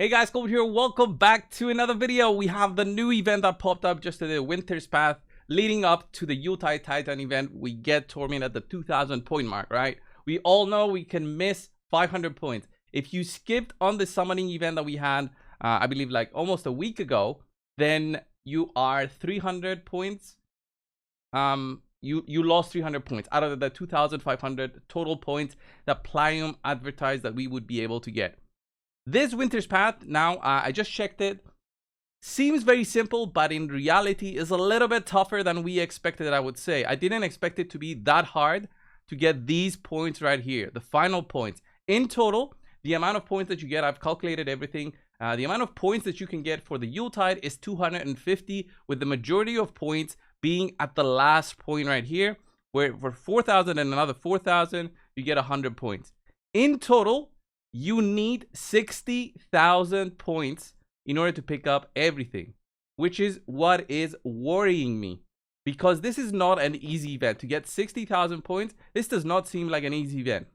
Hey guys, Cold here. Welcome back to another video. We have the new event that popped up just today, Winter's Path, leading up to the Yuletide Titan event. We get Torment at the 2,000 point mark, right? We all know we can miss 500 points. If you skipped on the summoning event that we had, I believe like almost a week ago, then you are 300 points. You lost 300 points out of the 2,500 total points that Plium advertised that we would be able to get. This Winter's Path, now, I just checked it. Seems very simple, but in reality is a little bit tougher than we expected, I would say. I didn't expect it to be that hard to get these points right here, the final points. In total, the amount of points that you get, I've calculated everything. The amount of points that you can get for the Yuletide is 250, with the majority of points being at the last point right here, where for 4,000 and another 4,000, you get 100 points. In total, you need 60,000 points in order to pick up everything, which is what is worrying me, because this is not an easy event. To get 60,000 points, this does not seem like an easy event.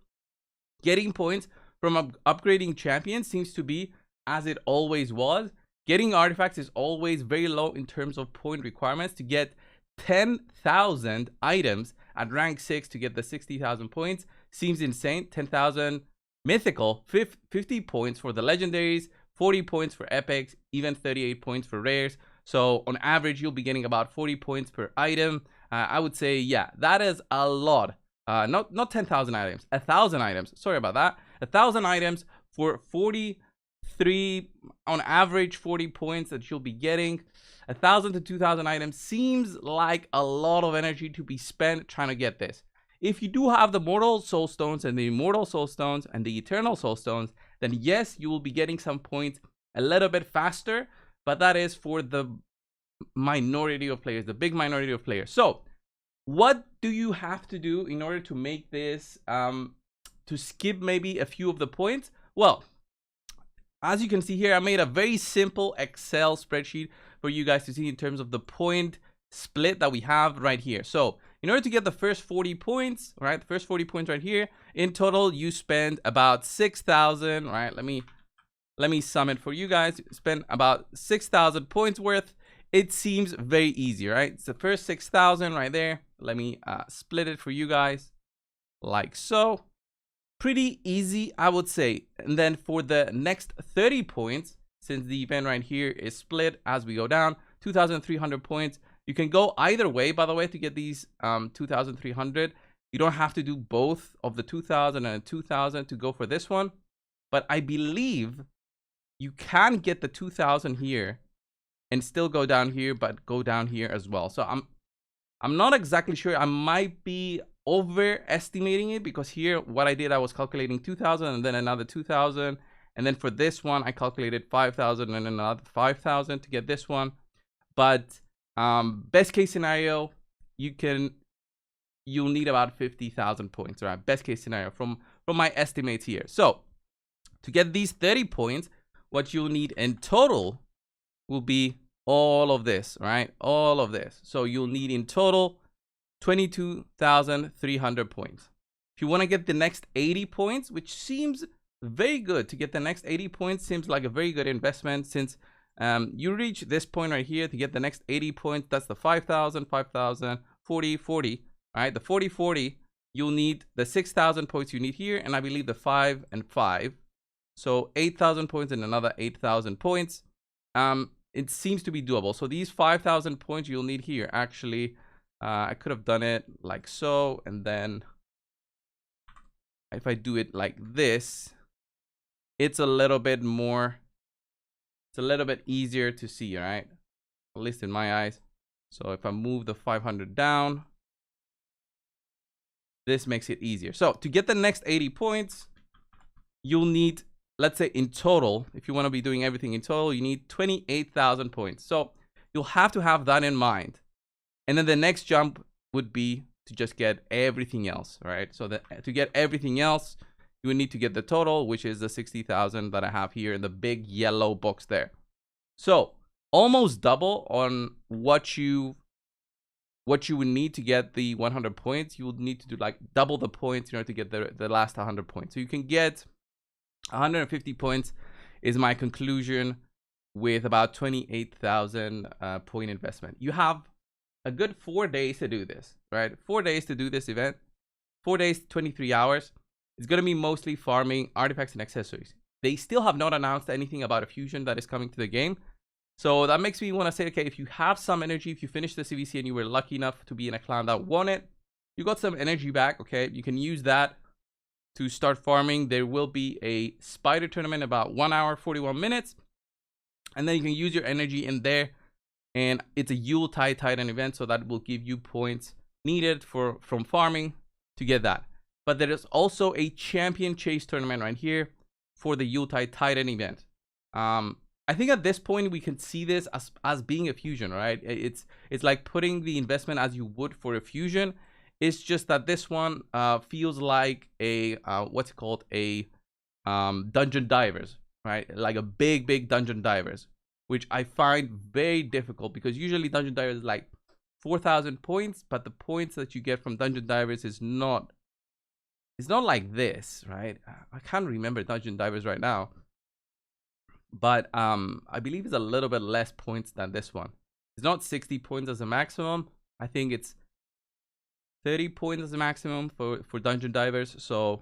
Getting points from upgrading champions seems to be as it always was. Getting artifacts is always very low in terms of point requirements. To get 10,000 items at rank 6 to get the 60,000 points seems insane. 10,000 mythical, 50 points for the legendaries, 40 points for epics, even 38 points for rares. So on average, you'll be getting about 40 points per item. I would say, yeah, that is a lot. Not 10,000 items, 1,000 items. Sorry about that. 1,000 items for 43, on average, 40 points that you'll be getting. 1,000 to 2,000 items seems like a lot of energy to be spent trying to get this. If you do have the Mortal Soul Stones and the Immortal Soul Stones and the Eternal Soul Stones, then yes, you will be getting some points a little bit faster, but that is for the minority of players, the big minority of players. So what do you have to do in order to make this, to skip maybe a few of the points? Well, as you can see here, I made a very simple Excel spreadsheet for you guys to see in terms of the point split that we have right here. So in order to get the first 40 points, right, the first 40 points right here, in total you spend about 6,000, right? Let me sum it for you guys. Spend about 6,000 points worth. It seems very easy, right? It's the first 6,000 right there. Let me split it for you guys like so. Pretty easy, I would say. And then for the next 30 points, since the event right here is split as we go down, 2,300 points. You can go either way, by the way, to get these 2,300. You don't have to do both of the 2,000 and 2,000 to go for this one. But I believe you can get the 2,000 here and still go down here, but go down here as well. So I'm not exactly sure. I might be overestimating it, because here what I did, I was calculating 2,000 and then another 2,000. And then for this one, I calculated 5,000 and another 5,000 to get this one. But best case scenario, you'll need about 50,000 points, right? Best case scenario from my estimates here. So to get these 30 points, what you'll need in total will be all of this, right? All of this. So you'll need in total 22,300 points. If you want to get the next 80 points, which seems very good, to get the next 80 points seems like a very good investment, since you reach this point right here to get the next 80 points. That's the 5,000, 5,000, 40, 40. All right, the 40, 40. You'll need the 6,000 points you need here, and I believe the 5 and 5. So 8,000 points and another 8,000 points. It seems to be doable. So these 5,000 points you'll need here. Actually, I could have done it like so, and then if I do it like this, it's a little bit more. It's a little bit easier to see, right? At least in my eyes. So if I move the 500 down, this makes it easier. So to get the next 80 points, you'll need, let's say in total, if you want to be doing everything in total, you need 28,000 points. So you'll have to have that in mind. And then the next jump would be to just get everything else, right? So that to get everything else, you would need to get the total, which is the 60,000 that I have here in the big yellow box there. So almost double on what you would need to get the 100 points. You would need to do like double the points in order to get the last 100 points. So you can get 150 points is my conclusion with about 28,000 point investment. You have a good 4 days to do this, right? 4 days to do this event. 4 days, 23 hours. It's going to be mostly farming artifacts and accessories. They still have not announced anything about a fusion that is coming to the game. So that makes me want to say, okay, if you have some energy, if you finished the CVC and you were lucky enough to be in a clan that won it, you got some energy back, okay? You can use that to start farming. There will be a spider tournament about 1 hour, 41 minutes. And then you can use your energy in there. And it's a Yuletide Titan event, so that will give you points needed from farming to get that. But there is also a champion chase tournament right here for the Yuletide Titan event. I think at this point we can see this as being a fusion, right? It's like putting the investment as you would for a fusion. It's just that this one feels like a what's it called, a dungeon divers, right? Like a big dungeon divers, which I find very difficult because usually dungeon divers is like 4,000 points, but the points that you get from dungeon divers is not. It's not like this, right? I can't remember dungeon divers right now, but I believe it's a little bit less points than this one. It's not 60 points as a maximum. I think it's 30 points as a maximum for dungeon divers. So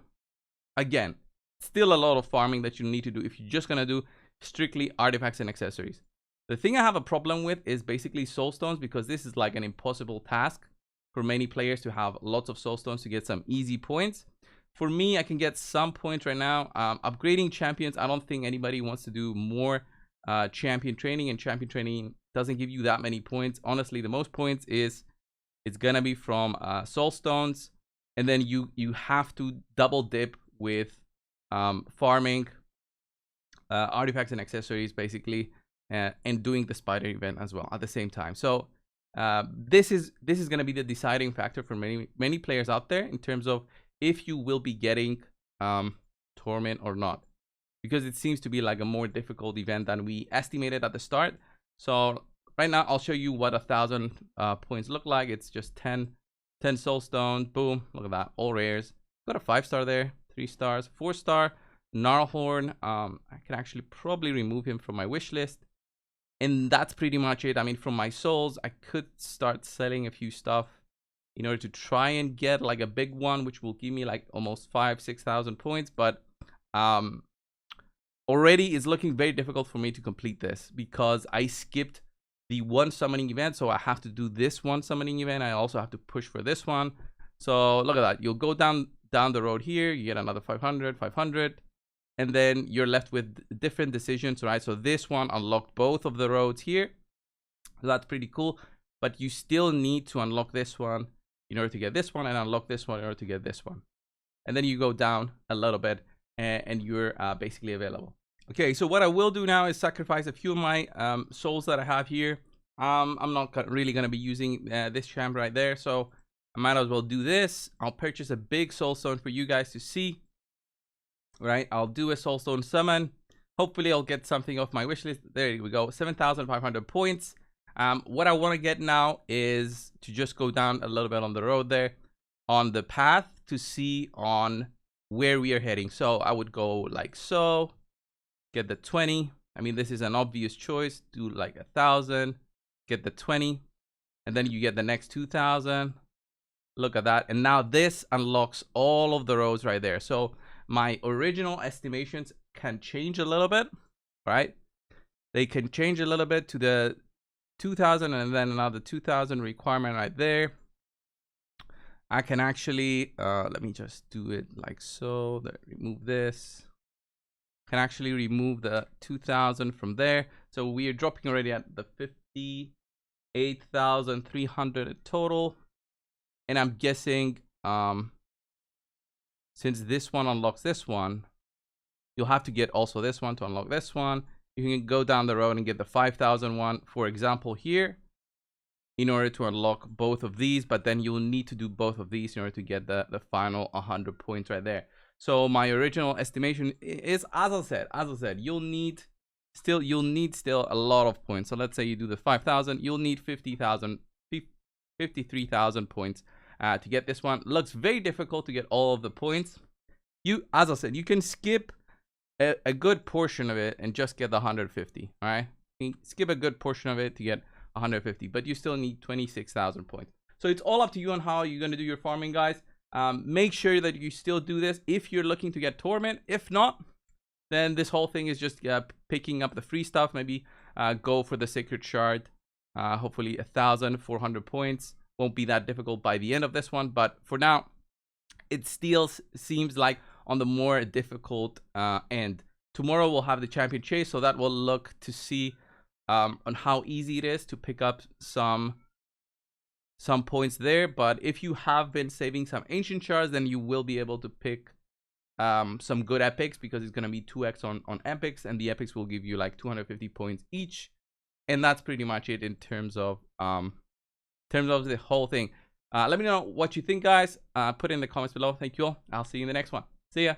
again, still a lot of farming that you need to do if you're just gonna do strictly artifacts and accessories. The thing I have a problem with is basically soul stones, because this is like an impossible task for many players to have lots of soul stones to get some easy points. For me, I can get some points right now. Upgrading champions, I don't think anybody wants to do more champion training, and champion training doesn't give you that many points. Honestly, the most points it's gonna be from soul stones, and then you have to double dip with farming artifacts and accessories basically, and doing the spider event as well at the same time. So this is gonna be the deciding factor for many players out there in terms of if you will be getting Torment or not, because it seems to be like a more difficult event than we estimated at the start. So right now I'll show you what 1,000 points look like. It's just 10 soul stones. Boom, look at that, all rares. Got a 5-star there, 3 stars, 4-star Gnarlhorn. I can actually probably remove him from my wish list, and that's pretty much it. I mean, from my souls I could start selling a few stuff in order to try and get like a big one, which will give me like almost 5,000-6,000 points. But already it's looking very difficult for me to complete this because I skipped the one summoning event. So I have to do this one summoning event. I also have to push for this one. So look at that. You'll go down the road here. You get another 500, 500. And then you're left with different decisions, right? So this one unlocked both of the roads here. So that's pretty cool. But you still need to unlock this one in order to get this one, and unlock this one in order to get this one. And then you go down a little bit and you're basically available. Okay, so what I will do now is sacrifice a few of my souls that I have here. I'm not really going to be using this champ right there, so I might as well do this. I'll purchase a big soul stone for you guys to see. Right, I'll do a soul stone summon. Hopefully I'll get something off my wish list. There we go, 7,500 points. What I want to get now is to just go down a little bit on the road there, on the path, to see on where we are heading. So I would go like so, get the 20. I mean, this is an obvious choice. Do like 1,000, get the 20, and then you get the next 2,000. Look at that. And now this unlocks all of the roads right there. So my original estimations can change a little bit, right? They can change a little bit to the 2,000 and then another 2,000 requirement right there. I can actually let me just do it like so. Remove this. Can actually remove the 2,000 from there. So we are dropping already at the 58,300 total. And I'm guessing since this one unlocks this one, you'll have to get also this one to unlock this one. You can go down the road and get the 5,000 one, for example, here, in order to unlock both of these. But then you'll need to do both of these in order to get the final 100 points right there. So my original estimation is, as I said, you'll need still a lot of points. So let's say you do the 5,000, you'll need 53,000 points to get this one. Looks very difficult to get all of the points. As I said, you can skip a good portion of it and just get the 150. All right, skip a good portion of it to get 150, but you still need 26,000 points. So it's all up to you on how you're going to do your farming, guys. Make sure that you still do this if you're looking to get tournament. If not, then this whole thing is just picking up the free stuff. Maybe go for the sacred shard. Hopefully 1,400 points. Won't be that difficult by the end of this one, but for now, it still seems like on the more difficult end. Tomorrow we'll have the champion chase, so that will look to see on how easy it is to pick up some points there. But if you have been saving some ancient shards, then you will be able to pick some good epics, because it's going to be 2x on epics, and the epics will give you like 250 points each. And that's pretty much it in terms of the whole thing. Let me know what you think, guys. Put it in the comments below. Thank you all. I'll see you in the next one. See ya.